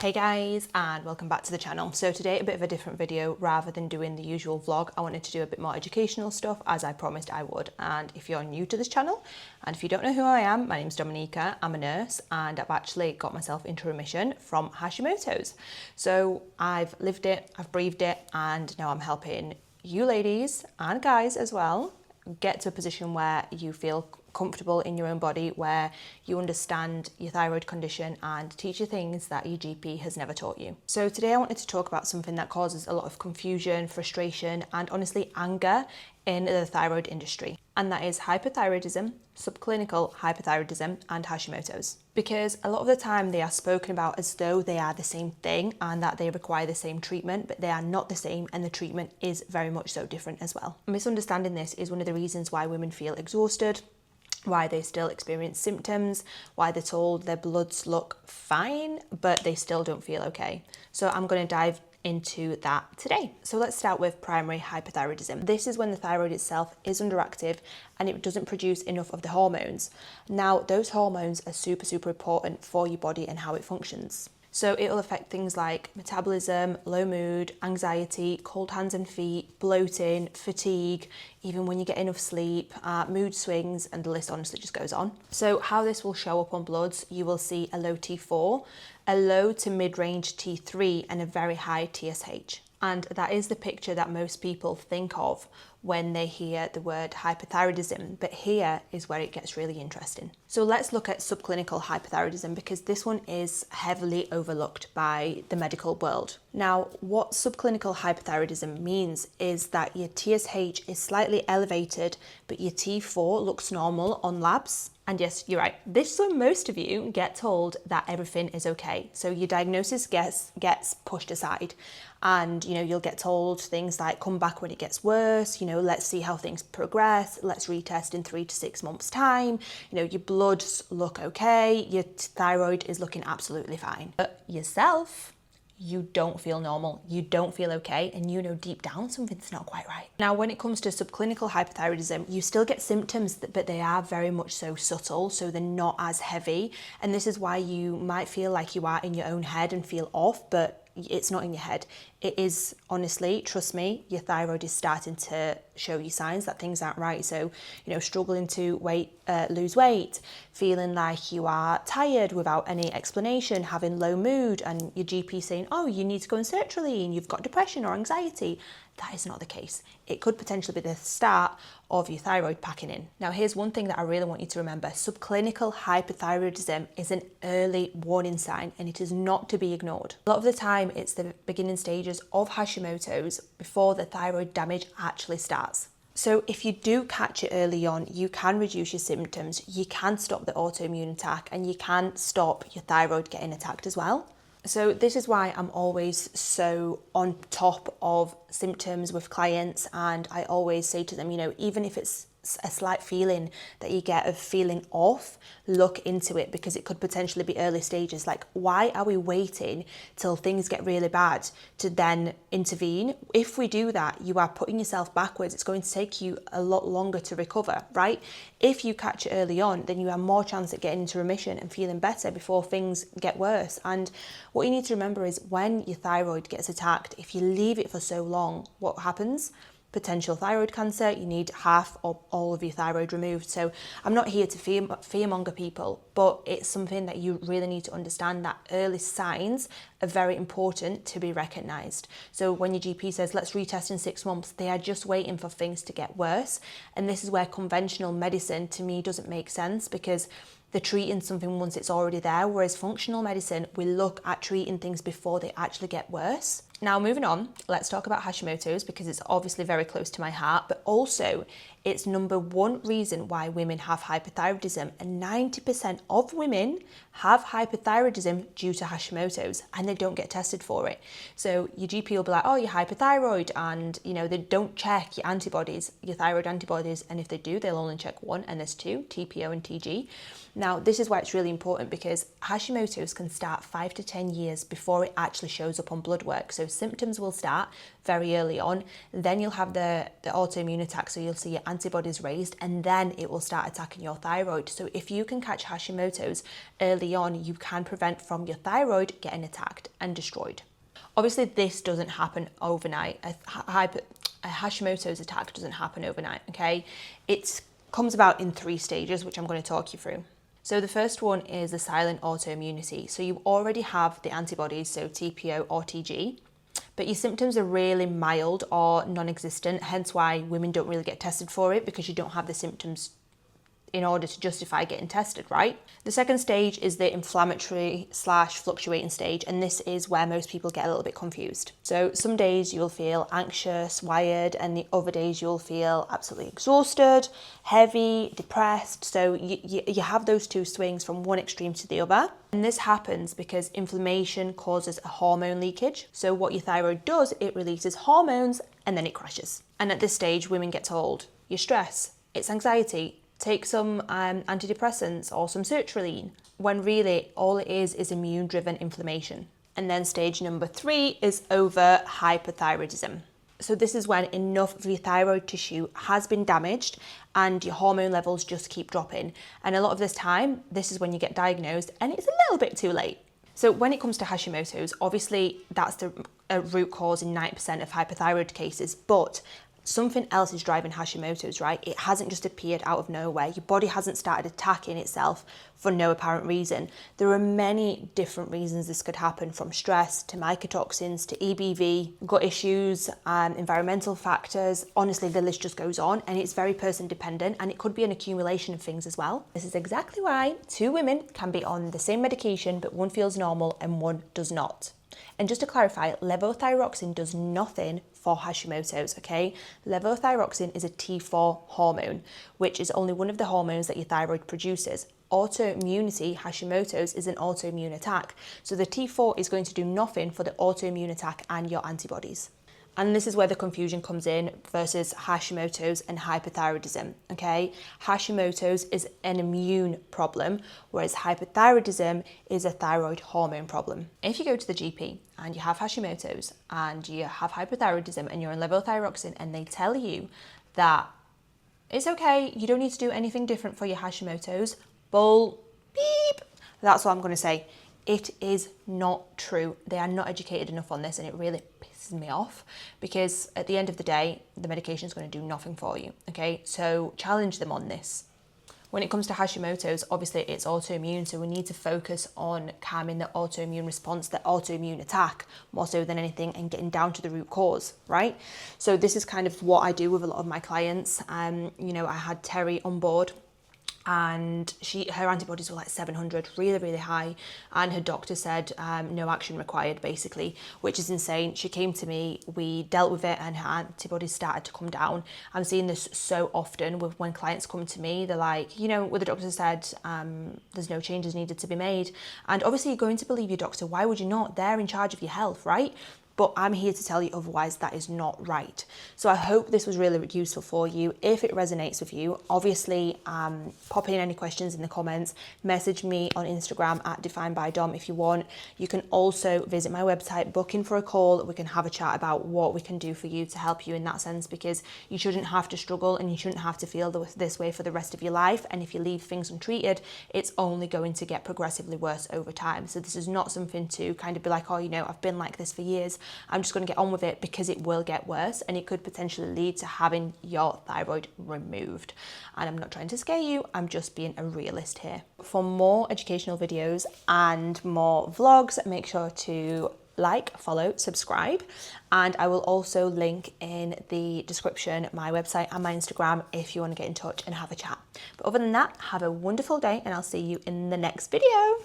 Hey guys, and welcome back to the channel. So today a bit of a different video. Rather than doing the usual vlog, I wanted to do a bit more educational stuff as I promised I would. And if you're new to this channel and if you don't know who I am, my name's Dominica. I'm a nurse and I've actually got myself into remission from Hashimoto's. So I've lived it, I've breathed it, and now I'm helping you ladies and guys as well get to a position where you feel comfortable in your own body, where you understand your thyroid condition and teach you things that your GP has never taught you. So today I wanted to talk about something that causes a lot of confusion, frustration, and honestly anger in the thyroid industry. And that is hypothyroidism, subclinical hypothyroidism, and Hashimoto's. Because a lot of the time they are spoken about as though they are the same thing and that they require the same treatment, but they are not the same, and the treatment is very much so different as well. Misunderstanding this is one of the reasons why women feel exhausted, why they still experience symptoms, why they're told their bloods look fine, but they still don't feel okay. So I'm going to dive into that today. So let's start with primary hypothyroidism. This is when the thyroid itself is underactive and it doesn't produce enough of the hormones. Now, those hormones are super important for your body and how it functions. So it'll affect things like metabolism, low mood, anxiety, cold hands and feet, bloating, fatigue, even when you get enough sleep, mood swings, and the list honestly just goes on. So how this will show up on bloods, you will see a low T4, a low to mid-range T3, and a very high TSH. And that is the picture that most people think of when they hear the word hypothyroidism, but here is where it gets really interesting. So let's look at subclinical hypothyroidism, because this one is heavily overlooked by the medical world. Now, what subclinical hypothyroidism means is that your TSH is slightly elevated, but your T4 looks normal on labs. And yes, you're right. This is when most of you get told that everything is okay. So your diagnosis gets pushed aside, and you'll get told things like, come back when it gets worse, let's see how things progress, let's retest in 3 to 6 months time, your bloods look okay, your thyroid is looking absolutely fine. But yourself, you don't feel normal, you don't feel okay, and deep down something's not quite right. Now, when it comes to subclinical hypothyroidism, you still get symptoms, but they are very much so subtle, so they're not as heavy. And this is why you might feel like you are in your own head and feel off, but it's not in your head. It is, honestly, trust me, your thyroid is starting to show you signs that things aren't right. So, struggling to lose weight, feeling like you are tired without any explanation, having low mood, and your GP saying, oh, you need to go on sertraline, you've got depression or anxiety. That is not the case. It could potentially be the start of your thyroid packing in. Now, here's one thing that I really want you to remember. Subclinical hypothyroidism is an early warning sign, and it is not to be ignored. A lot of the time, it's the beginning stages of Hashimoto's before the thyroid damage actually starts. So if you do catch it early on, you can reduce your symptoms, you can stop the autoimmune attack, and you can stop your thyroid getting attacked as well. So this is why I'm always so on top of symptoms with clients, and I always say to them, even if it's a slight feeling that you get of feeling off, look into it, because it could potentially be early stages. Like, why are we waiting till things get really bad to then intervene? If we do that, you are putting yourself backwards. It's going to take you a lot longer to recover, right? If you catch it early on, then you have more chance at getting into remission and feeling better before things get worse. And what you need to remember is, when your thyroid gets attacked, if you leave it for so long, what happens? Potential thyroid cancer. You need half or all of your thyroid removed. So I'm not here to fearmonger people, but it's something that you really need to understand, that early signs are very important to be recognised. So when your GP says, let's retest in 6 months, they are just waiting for things to get worse. And this is where conventional medicine, to me, doesn't make sense, because they're treating something once it's already there, whereas functional medicine, we look at treating things before they actually get worse. Now, moving on, let's talk about Hashimoto's, because it's obviously very close to my heart, but also it's number one reason why women have hypothyroidism, and 90% of women have hypothyroidism due to Hashimoto's, and they don't get tested for it. So your GP will be like, oh, you're hypothyroid, and they don't check your antibodies, your thyroid antibodies, and if they do, they'll only check one, and there's two, TPO and TG. Now, this is why it's really important, because Hashimoto's can start 5 to 10 years before it actually shows up on blood work. So Hashimoto's symptoms will start very early on. Then you'll have the autoimmune attack, so you'll see your antibodies raised, and then it will start attacking your thyroid. So if you can catch Hashimoto's early on, you can prevent from your thyroid getting attacked and destroyed. Obviously, this doesn't happen overnight. A Hashimoto's attack doesn't happen overnight, okay? It comes about in 3 stages, which I'm going to talk you through. So the first one is the silent autoimmunity. So you already have the antibodies, so TPO or TG, but your symptoms are really mild or non-existent, hence why women don't really get tested for it, because you don't have the symptoms in order to justify getting tested, right? The second stage is the inflammatory/fluctuating stage, and this is where most people get a little bit confused. So some days you'll feel anxious, wired, and the other days you'll feel absolutely exhausted, heavy, depressed. So you have those 2 swings from one extreme to the other. And this happens because inflammation causes a hormone leakage. So what your thyroid does, it releases hormones and then it crashes. And at this stage, women get told, your stress, it's anxiety, take some antidepressants or some sertraline, when really all it is immune-driven inflammation. And then stage number 3 is over hypothyroidism. So this is when enough of your thyroid tissue has been damaged and your hormone levels just keep dropping. And a lot of this time, this is when you get diagnosed and it's a little bit too late. So when it comes to Hashimoto's, obviously that's the root cause in 90% of hypothyroid cases, but something else is driving Hashimoto's, right? It hasn't just appeared out of nowhere. Your body hasn't started attacking itself for no apparent reason. There are many different reasons this could happen, from stress to mycotoxins to EBV, gut issues, environmental factors. Honestly, the list just goes on, and it's very person dependent, and it could be an accumulation of things as well. This is exactly why 2 women can be on the same medication, but one feels normal and one does not. And just to clarify, levothyroxine does nothing for Hashimoto's, okay? Levothyroxine is a T4 hormone, which is only one of the hormones that your thyroid produces. Autoimmunity, Hashimoto's, is an autoimmune attack. So the T4 is going to do nothing for the autoimmune attack and your antibodies. And this is where the confusion comes in versus Hashimoto's and hypothyroidism, okay? Hashimoto's is an immune problem, whereas hypothyroidism is a thyroid hormone problem. If you go to the GP and you have Hashimoto's and you have hypothyroidism and you're on levothyroxine and they tell you that it's okay, you don't need to do anything different for your Hashimoto's, bull, beep, that's all I'm going to say. It is not true. They are not educated enough on this, and it really pisses me off, because at the end of the day, the medication is going to do nothing for you, okay? So challenge them on this. When it comes to Hashimoto's, obviously it's autoimmune, so we need to focus on calming the autoimmune response, the autoimmune attack, more so than anything, and getting down to the root cause, right? So this is kind of what I do with a lot of my clients. You know, I had Terry on board, and her antibodies were like 700, really high, and her doctor said no action required, basically, which is insane. She came to me, we dealt with it, and her antibodies started to come down. I'm seeing this so often with when clients come to me, they're like, you know, what the doctor said, there's no changes needed to be made. And obviously you're going to believe your doctor. Why would you not? They're in charge of your health, right? But I'm here to tell you otherwise, that is not right. So I hope this was really useful for you. If it resonates with you, obviously pop in any questions in the comments, message me on Instagram at definedbydom if you want. You can also visit my website, book in for a call. We can have a chat about what we can do for you to help you in that sense, because you shouldn't have to struggle and you shouldn't have to feel this way for the rest of your life. And if you leave things untreated, it's only going to get progressively worse over time. So this is not something to kind of be like, oh, you know, I've been like this for years, I'm just going to get on with it, because it will get worse and it could potentially lead to having your thyroid removed. And I'm not trying to scare you, I'm just being a realist here. For more educational videos and more vlogs, make sure to like, follow, subscribe, and I will also link in the description my website and my Instagram if you want to get in touch and have a chat. But other than that, have a wonderful day and I'll see you in the next video.